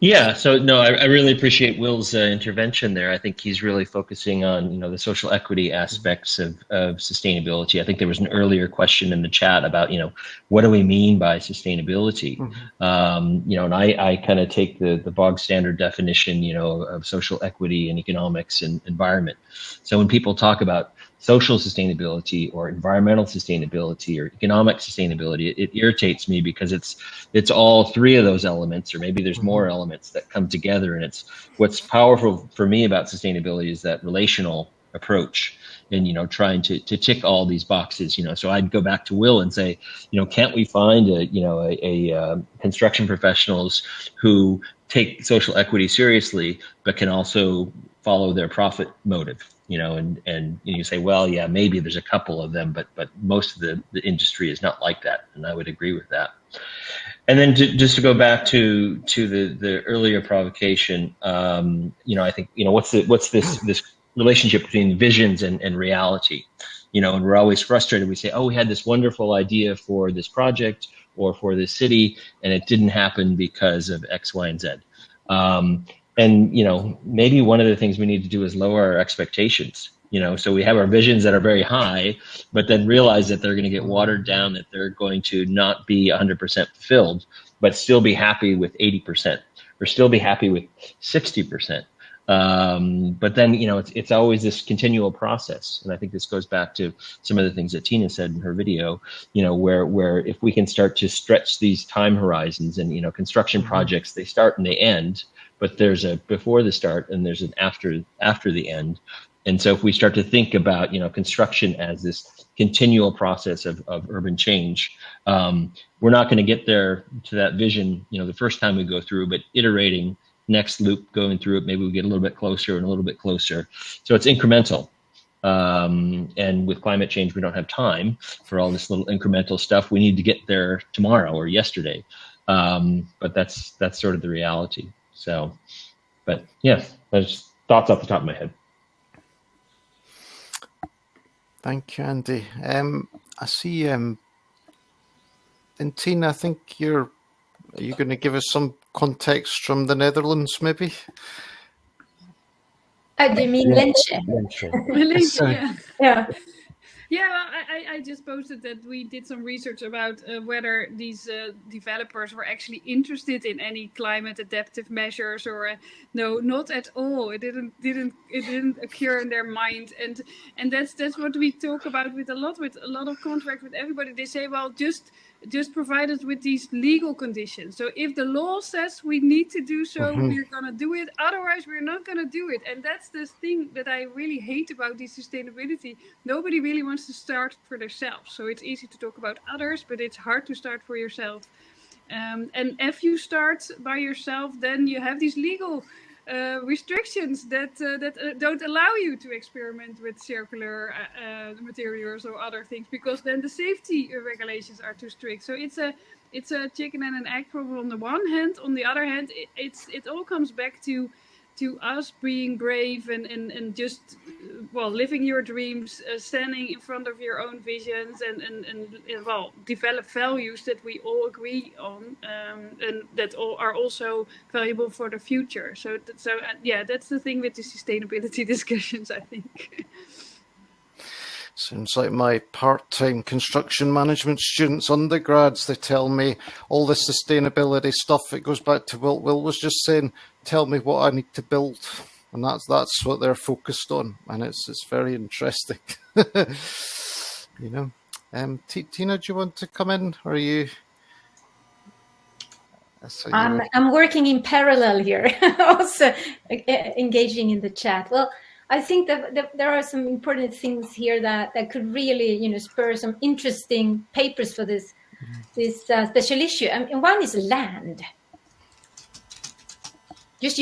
Yeah, so no, I really appreciate Will's intervention there. I think he's really focusing on, you know, the social equity aspects of sustainability. I think there was an earlier question in the chat about, you know, what do we mean by sustainability? You know, and I kind of take the bog standard definition, you know, of social equity and economics and environment. So when people talk about social sustainability or environmental sustainability or economic sustainability, it irritates me because it's all three of those elements, or maybe there's more elements that come together. And it's what's powerful for me about sustainability is that relational approach, and, you know, trying to tick all these boxes, you know. So I'd go back to Will and say, you know, can't we find a construction professionals who take social equity seriously, but can also follow their profit motive? You know, and you say, well, yeah, maybe there's a couple of them, but most of the industry is not like that, and I would agree with that. And then just to go back to the earlier provocation, you know, I think, you know, what's this relationship between visions and reality? You know, and we're always frustrated. We say, oh, we had this wonderful idea for this project or for this city, and it didn't happen because of X, Y, and Z. And, you know, maybe one of the things we need to do is lower our expectations, you know, so we have our visions that are very high, but then realize that they're going to get watered down, that they're going to not be 100% fulfilled, but still be happy with 80% or still be happy with 60%. But then, you know, it's always this continual process. And I think this goes back to some of the things that Tina said in her video, you know, where if we can start to stretch these time horizons, and, you know, construction projects, they start and they end, but there's a before the start and there's an after the end. And so if we start to think about, you know, construction as this continual process of urban change, we're not going to get there to that vision, you know, the first time we go through, but iterating, next loop, going through it, maybe we get a little bit closer and a little bit closer. So it's incremental. And with climate change, we don't have time for all this little incremental stuff. We need to get there tomorrow or yesterday. But that's sort of the reality. So, but yeah, there's thoughts off the top of my head. Thank you, Andy. I see, and Tina, I think are you going to give us some context from the Netherlands, maybe? Oh, do you mean Lensje? Yeah. Yeah, I just posted that we did some research about whether these developers were actually interested in any climate adaptive measures, or no, not at all. It didn't occur in their mind, and that's what we talk about with a lot of contracts with everybody. They say, well, just provide us with these legal conditions. So if the law says we need to do so, we're going to do it. Otherwise, we're not going to do it. And that's the thing that I really hate about this sustainability. Nobody really wants to start for themselves. So it's easy to talk about others, but it's hard to start for yourself. And if you start by yourself, then you have these legal restrictions that don't allow you to experiment with circular materials or other things, because then the safety regulations are too strict. So it's a chicken and an egg problem on the one hand. On the other hand, it all comes back to us being brave and just living your dreams, standing in front of your own visions, and develop values that we all agree on, and that all are also valuable for the future. So that's the thing with the sustainability discussions, I think. Sounds like my part-time construction management students, undergrads. They tell me all the sustainability stuff. It goes back to Will. Will was just saying, tell me what I need to build. And that's what they're focused on. And it's very interesting. You know. Tina, do you want to come in? Or are you... I'm working in parallel here, also engaging in the chat. Well, I think that there are some important things here that could really, spur some interesting papers for this special issue. And one is land. Just,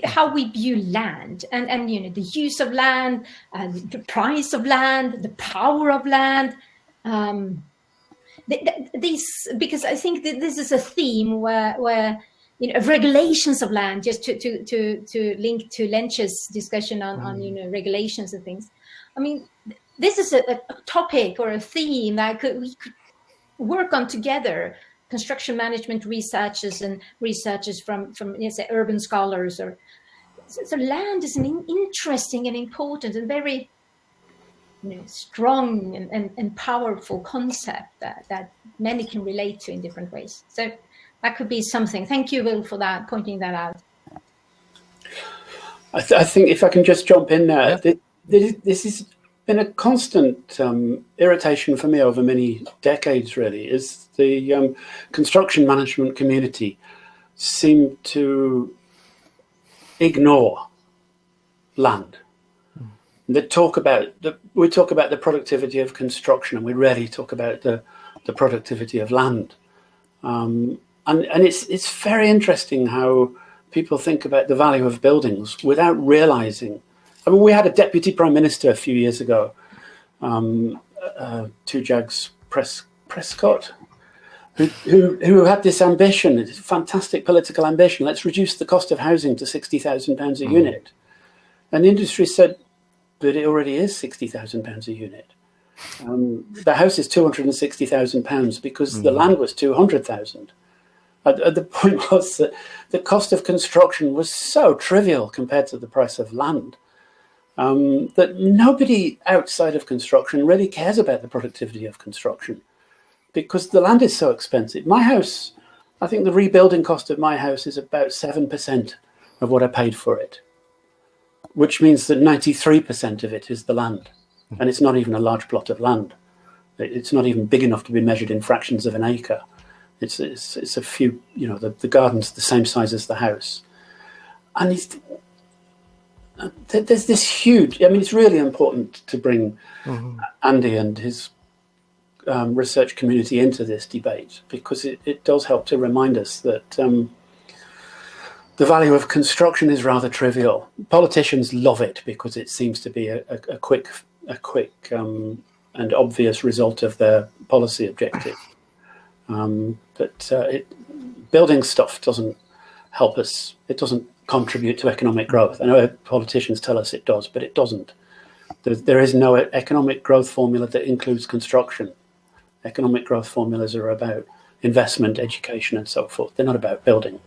how we view land and the use of land, the price of land, the power of land. Because I think that this is a theme where regulations of land, just to link to Lensje's discussion on regulations and things. I mean, this is a topic or a theme that we could work on together construction management researchers and researchers from say, urban scholars. So land is an interesting and important and very strong and powerful concept that many can relate to in different ways. So that could be something. Thank you, Will, for that, pointing that out. I think if I can just jump in there, this has been a constant irritation for me over many decades, really, is the construction management community seem to ignore land. We talk about the productivity of construction, and we rarely talk about the productivity of land. And it's very interesting how people think about the value of buildings without realizing. I mean, we had a deputy prime minister a few years ago, Tujags Prescott, who had this ambition, this fantastic political ambition. Let's reduce the cost of housing to £60,000 a unit, and the industry said, but it already is £60,000 a unit. The house is £260,000 because the land was 200,000. The point was that the cost of construction was so trivial compared to the price of land that nobody outside of construction really cares about the productivity of construction because the land is so expensive. My house, I think the rebuilding cost of my house is about 7% of what I paid for it, which means that 93% of it is the land. And it's not even a large plot of land. It's not even big enough to be measured in fractions of an acre. It's a few, the garden's the same size as the house. And there's this huge, it's really important to bring Andy and his research community into this debate because it does help to remind us that the value of construction is rather trivial. Politicians love it because it seems to be a quick and obvious result of their policy objective. But building stuff doesn't help us. It doesn't contribute to economic growth. I know politicians tell us it does, but it doesn't. There is no economic growth formula that includes construction. Economic growth formulas are about investment, education, and so forth. They're not about building.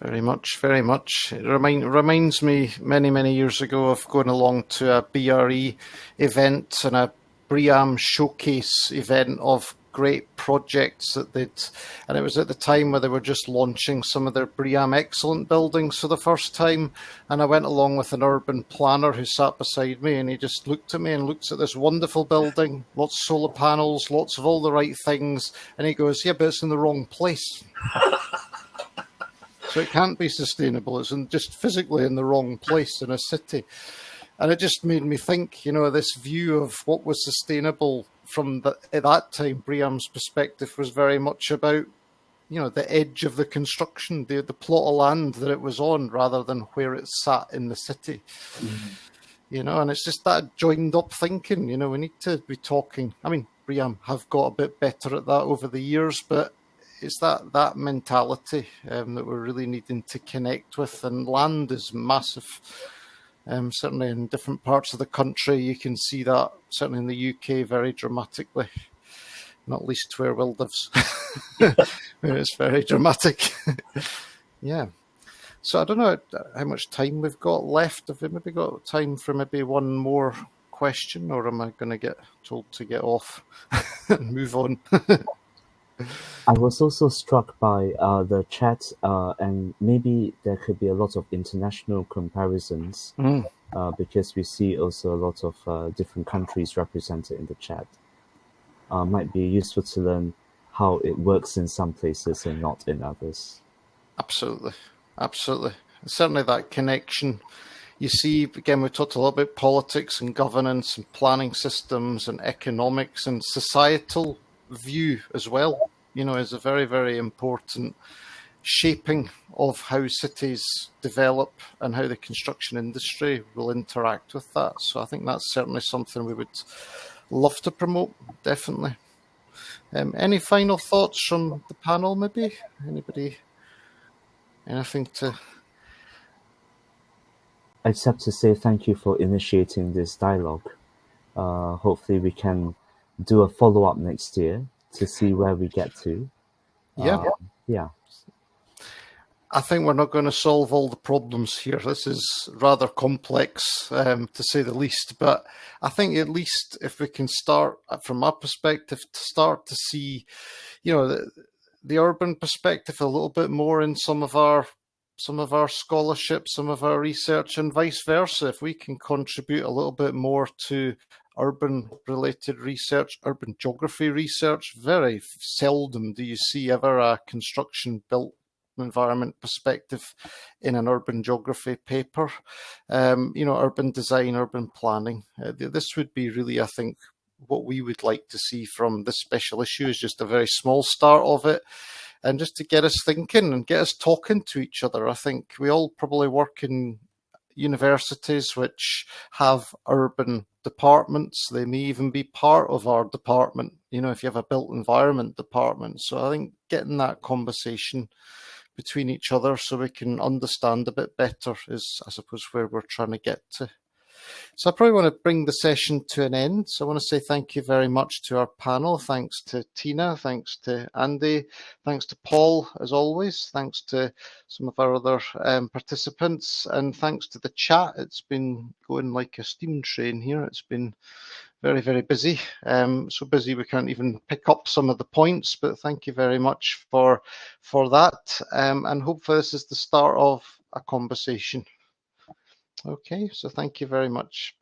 Very much, very much. It reminds me many years ago of going along to a BRE event and a BREEAM showcase event of great projects that and it was at the time where they were just launching some of their BREEAM excellent buildings for the first time, and I went along with an urban planner who sat beside me, and he just looked at me and looked at this wonderful building, lots of solar panels, lots of all the right things, and he goes, yeah, but it's in the wrong place. So it can't be sustainable. It's just physically in the wrong place in a city. And it just made me think, this view of what was sustainable from at that time, BREEAM's perspective was very much about, the edge of the construction, the plot of land that it was on rather than where it sat in the city. And it's just that joined up thinking, we need to be talking. I mean, BREEAM have got a bit better at that over the years, but it's that mentality that we're really needing to connect with, and land is massive. Certainly in different parts of the country, you can see that, certainly in the UK, very dramatically, not least where Will lives, where it's very dramatic. Yeah. So I don't know how much time we've got left. Have we maybe got time for maybe one more question, or am I going to get told to get off and move on? I was also struck by the chat, and maybe there could be a lot of international comparisons because we see also a lot of different countries represented in the chat. Might be useful to learn how it works in some places and not in others. Absolutely. Certainly that connection. You see, again, we talked a little bit politics and governance and planning systems and economics and societal view as well, is a very, very important shaping of how cities develop and how the construction industry will interact with that. So I think that's certainly something we would love to promote, definitely. Any final thoughts from the panel, maybe? Anybody? Anything to... I just have to say thank you for initiating this dialogue. Hopefully we can do a follow-up next year to see where we get to. Yeah. Yeah. I think we're not going to solve all the problems here. This is rather complex, to say the least. But I think at least if we can start, from our perspective, to start to see, the urban perspective a little bit more in some of our scholarship, some of our research, and vice versa. If we can contribute a little bit more to urban-related research, urban geography research, very seldom do you see ever a construction-built environment perspective in an urban geography paper. Urban design, urban planning. This would be really, I think, what we would like to see from this special issue is just a very small start of it, and just to get us thinking and get us talking to each other. I think we all probably work in universities which have urban departments. They may even be part of our department, if you have a built environment department. So I think getting that conversation between each other so we can understand a bit better is, I suppose, where we're trying to get to. So I probably want to bring the session to an end. So I want to say thank you very much to our panel. Thanks to Tina, thanks to Andy, thanks to Paul, as always, thanks to some of our other participants, and thanks to the chat. It's been going like a steam train here. It's been very, very busy. So busy we can't even pick up some of the points, but thank you very much for that. And hopefully this is the start of a conversation. Okay, so thank you very much.